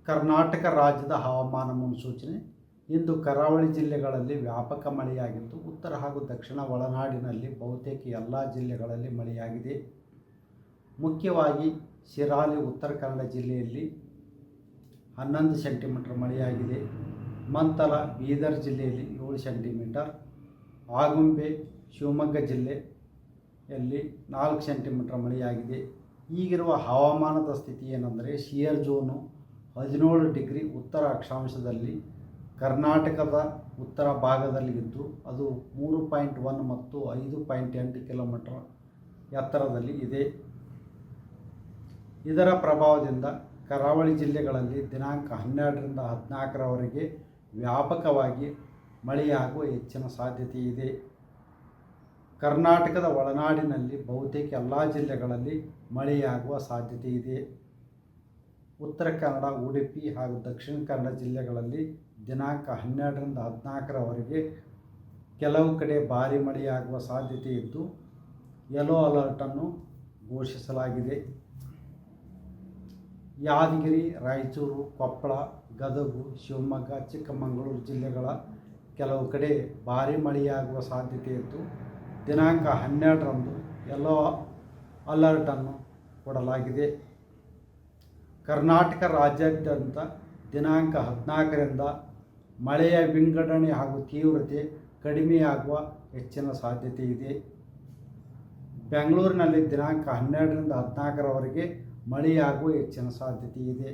ಕರ್ನಾಟಕ ರಾಜ್ಯದ ಹವಾಮಾನ ಮುನ್ಸೂಚನೆ. ಇಂದು ಕರಾವಳಿ ಜಿಲ್ಲೆಗಳಲ್ಲಿ ವ್ಯಾಪಕ ಮಳೆಯಾಗಿದ್ದು, ಉತ್ತರ ಹಾಗೂ ದಕ್ಷಿಣ ಒಳನಾಡಿನಲ್ಲಿ ಬಹುತೇಕ ಎಲ್ಲ ಜಿಲ್ಲೆಗಳಲ್ಲಿ ಮಳೆಯಾಗಿದೆ. ಮುಖ್ಯವಾಗಿ ಶಿರಾಲಿ ಉತ್ತರ ಕನ್ನಡ ಜಿಲ್ಲೆಯಲ್ಲಿ 11 ಸೆಂಟಿಮೀಟರ್ ಮಳೆಯಾಗಿದೆ. ಮಂತಲ ಬೀದರ್ ಜಿಲ್ಲೆಯಲ್ಲಿ 7 ಸೆಂಟಿಮೀಟರ್, ಆಗುಂಬೆ ಶಿವಮೊಗ್ಗ ಜಿಲ್ಲೆಯಲ್ಲಿ 4 ಸೆಂಟಿಮೀಟರ್ ಮಳೆಯಾಗಿದೆ. ಈಗಿರುವ ಹವಾಮಾನದ ಸ್ಥಿತಿ ಏನೆಂದರೆ, ಶಿಯರ್ ಝೋನು 17 ಡಿಗ್ರಿ ಉತ್ತರ ಅಕ್ಷಾಂಶದಲ್ಲಿ ಕರ್ನಾಟಕದ ಉತ್ತರ ಭಾಗದಲ್ಲಿ ಇದ್ದು, ಅದು 3.1 ಮತ್ತು 5.8 ಕಿಲೋಮೀಟರ್ ಎತ್ತರದಲ್ಲಿ ಇದೆ. ಇದರ ಪ್ರಭಾವದಿಂದ ಕರಾವಳಿ ಜಿಲ್ಲೆಗಳಲ್ಲಿ ದಿನಾಂಕ 12ರಿಂದ 14ರವರೆಗೆ ವ್ಯಾಪಕವಾಗಿ ಮಳೆಯಾಗುವ ಹೆಚ್ಚಿನ ಸಾಧ್ಯತೆ ಇದೆ. ಕರ್ನಾಟಕದ ಒಳನಾಡಿನಲ್ಲಿ ಬಹುತೇಕ ಎಲ್ಲ ಜಿಲ್ಲೆಗಳಲ್ಲಿ ಮಳೆಯಾಗುವ ಸಾಧ್ಯತೆ ಇದೆ. ಉತ್ತರ ಕನ್ನಡ, ಉಡುಪಿ ಹಾಗೂ ದಕ್ಷಿಣ ಕನ್ನಡ ಜಿಲ್ಲೆಗಳಲ್ಲಿ ದಿನಾಂಕ 12ರಿಂದ 14ರವರೆಗೆ ಕೆಲವು ಕಡೆ ಭಾರೀ ಮಳೆಯಾಗುವ ಸಾಧ್ಯತೆ ಇದ್ದು, ಯೆಲ್ಲೋ ಅಲರ್ಟನ್ನು ಘೋಷಿಸಲಾಗಿದೆ. ಯಾದಗಿರಿ, ರಾಯಚೂರು, ಕೊಪ್ಪಳ, ಗದಗ, ಶಿವಮೊಗ್ಗ, ಚಿಕ್ಕಮಗಳೂರು ಜಿಲ್ಲೆಗಳ ಕೆಲವು ಕಡೆ ಭಾರೀ ಮಳೆಯಾಗುವ ಸಾಧ್ಯತೆ ಇದ್ದು, ದಿನಾಂಕ 12ರಂದು ಯೆಲ್ಲೋ ಅಲರ್ಟನ್ನು ಕೊಡಲಾಗಿದೆ. ಕರ್ನಾಟಕ ರಾಜ್ಯಾದ್ಯಂತ ದಿನಾಂಕ 14ರಿಂದ ಮಳೆಯ ವಿಂಗಡಣೆ ಹಾಗೂ ತೀವ್ರತೆ ಕಡಿಮೆಯಾಗುವ ಹೆಚ್ಚಿನ ಸಾಧ್ಯತೆ ಇದೆ. ಬೆಂಗಳೂರಿನಲ್ಲಿ ದಿನಾಂಕ 12ರಿಂದ 14ರವರೆಗೆ ಮಳೆಯಾಗುವ ಹೆಚ್ಚಿನ ಸಾಧ್ಯತೆ ಇದೆ.